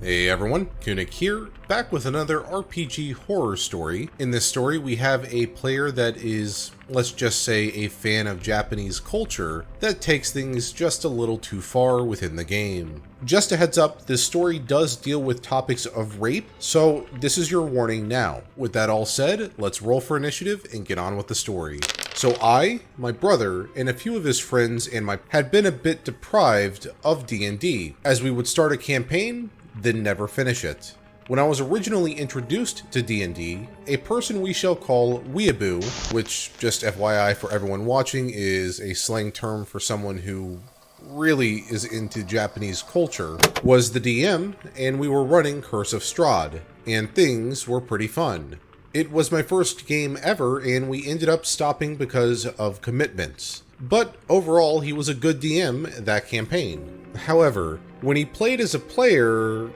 Hey everyone, Kunik here, back with another RPG horror story. In this story we have a player that is, let's just say, a fan of Japanese culture that takes things just a little too far within the game. Just a heads up, this story does deal with topics of rape, so this is your warning now. With that all said, let's roll for initiative and get on with the story. So I, my brother, and a few of his friends had been a bit deprived of D&D, as we would start a campaign, then never finish it. When I was originally introduced to D&D, a person we shall call Weaboo, which, just FYI for everyone watching, is a slang term for someone who really is into Japanese culture, was the DM, and we were running Curse of Strahd, and things were pretty fun. It was my first game ever, and we ended up stopping because of commitments. But overall, he was a good DM that campaign. However, when he played as a player,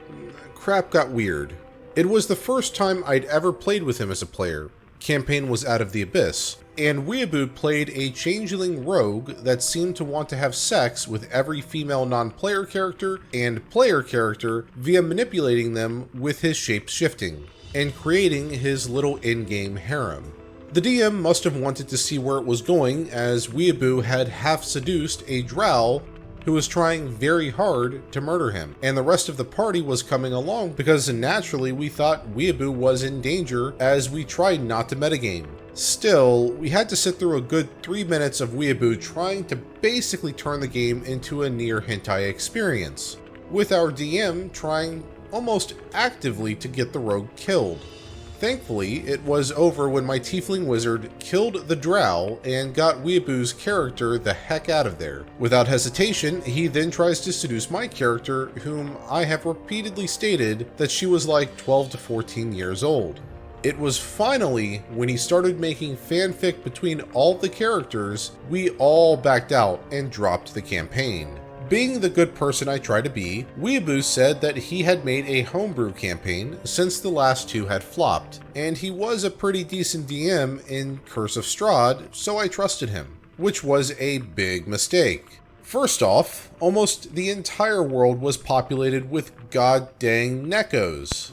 crap got weird. It was the first time I'd ever played with him as a player. Campaign was Out of the Abyss, and Weaboo played a changeling rogue that seemed to want to have sex with every female non-player character and player character via manipulating them with his shape-shifting, and creating his little in-game harem. The DM must have wanted to see where it was going, as Weaboo had half-seduced a drow who was trying very hard to murder him, and the rest of the party was coming along because naturally we thought Weaboo was in danger as we tried not to metagame. Still, we had to sit through a good 3 minutes of Weaboo trying to basically turn the game into a near hentai experience, with our DM trying almost actively to get the rogue killed. Thankfully, it was over when my tiefling wizard killed the drow and got Weaboo's character the heck out of there. Without hesitation, he then tries to seduce my character, whom I have repeatedly stated that she was like 12 to 14 years old. It was finally when he started making fanfic between all the characters, we all backed out and dropped the campaign. Being the good person I try to be, Weaboo said that he had made a homebrew campaign since the last two had flopped, and he was a pretty decent DM in Curse of Strahd, so I trusted him, which was a big mistake. First off, almost the entire world was populated with god-dang Nekkos,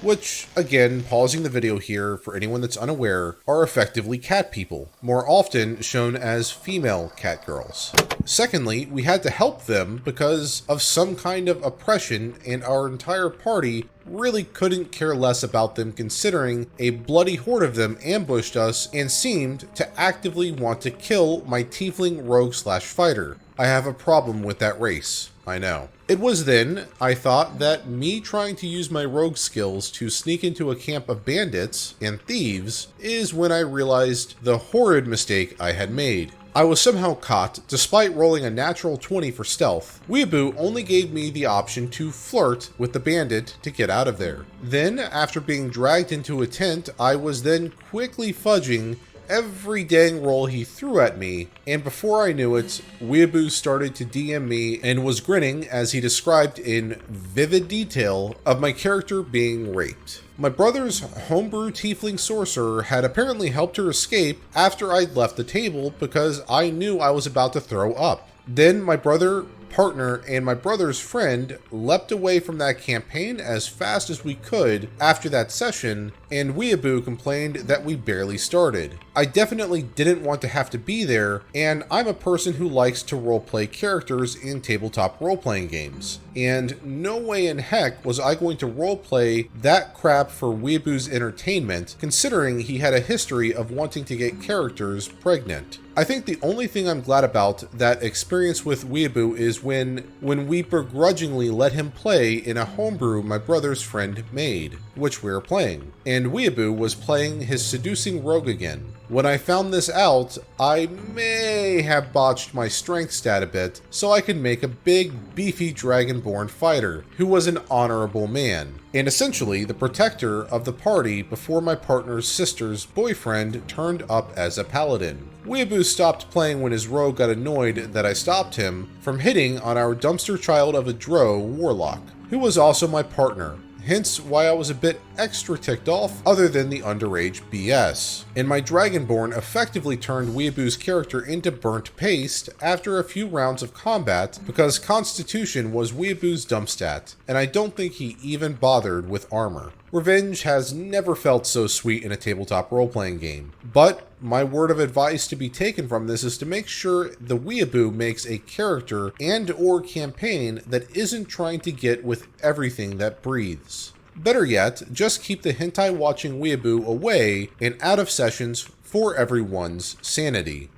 which, again, pausing the video here for anyone that's unaware, are effectively cat people, more often shown as female cat girls. Secondly, we had to help them because of some kind of oppression, and our entire party really couldn't care less about them considering a bloody horde of them ambushed us and seemed to actively want to kill my tiefling rogue/fighter. I have a problem with that race, I know. It was then I thought that me trying to use my rogue skills to sneak into a camp of bandits and thieves is when I realized the horrid mistake I had made. I was somehow caught despite rolling a natural 20 for stealth. Weaboo only gave me the option to flirt with the bandit to get out of there. Then, after being dragged into a tent, I was then quickly fudging every dang roll he threw at me, and before I knew it, Weaboo started to DM me and was grinning as he described in vivid detail of my character being raped. My brother's homebrew tiefling sorcerer had apparently helped her escape after I'd left the table because I knew I was about to throw up. Then my partner and my brother's friend leapt away from that campaign as fast as we could after that session, and Weaboo complained that we barely started. I definitely didn't want to have to be there, and I'm a person who likes to roleplay characters in tabletop role-playing games, and no way in heck was I going to roleplay that crap for Weaboo's entertainment, considering he had a history of wanting to get characters pregnant. I think the only thing I'm glad about that experience with Weaboo is when we begrudgingly let him play in a homebrew my brother's friend made, which we were playing, and Weaboo was playing his seducing rogue again. When I found this out, I may have botched my strength stat a bit so I could make a big, beefy dragonborn fighter who was an honorable man, and essentially the protector of the party before my partner's sister's boyfriend turned up as a paladin. Weaboo stopped playing when his rogue got annoyed that I stopped him from hitting on our dumpster child of a drow warlock, who was also my partner. hence why I was a bit extra ticked off other than the underage BS. And my Dragonborn effectively turned Weaboo's character into burnt paste after a few rounds of combat because Constitution was Weaboo's dump stat, and I don't think he even bothered with armor. Revenge has never felt so sweet in a tabletop role-playing game, but my word of advice to be taken from this is to make sure the Weaboo makes a character and or campaign that isn't trying to get with everything that breathes. Better yet, just keep the hentai watching Weaboo away and out of sessions for everyone's sanity.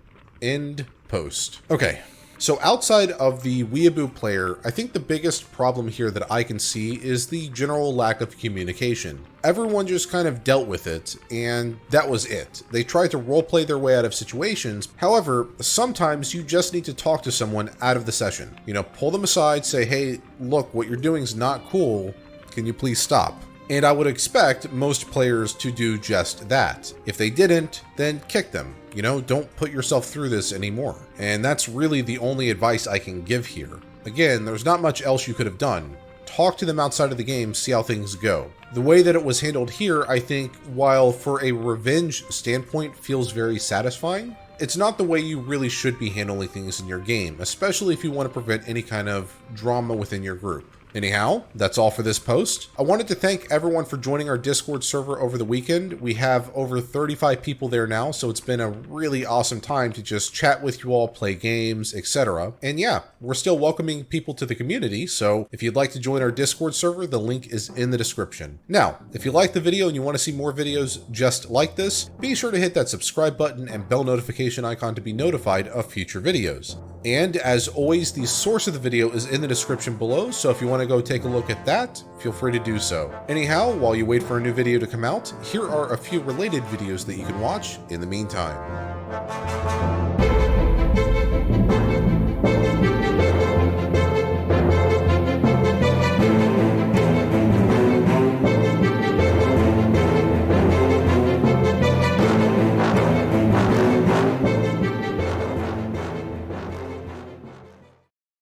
End post. Okay. So outside of the Weaboo player, I think the biggest problem here that I can see is the general lack of communication. Everyone just kind of dealt with it, and that was it. They tried to roleplay their way out of situations. However, sometimes you just need to talk to someone out of the session. You know, pull them aside, say, hey, look, what you're doing is not cool. Can you please stop? And I would expect most players to do just that. If they didn't, then kick them. You know, don't put yourself through this anymore. And that's really the only advice I can give here. Again, there's not much else you could have done. Talk to them outside of the game, see how things go. The way that it was handled here, I think, while for a revenge standpoint feels very satisfying, it's not the way you really should be handling things in your game, especially if you want to prevent any kind of drama within your group. Anyhow, that's all for this post. I wanted to thank everyone for joining our Discord server over the weekend. We have over 35 people there now, so it's been a really awesome time to just chat with you all, play games, etc. And yeah, we're still welcoming people to the community, so if you'd like to join our Discord server, the link is in the description. Now, if you liked the video and you want to see more videos just like this, be sure to hit that subscribe button and bell notification icon to be notified of future videos. And as always, the source of the video is in the description below, so if you want to go take a look at that, feel free to do so. Anyhow, while you wait for a new video to come out, here are a few related videos that you can watch in the meantime.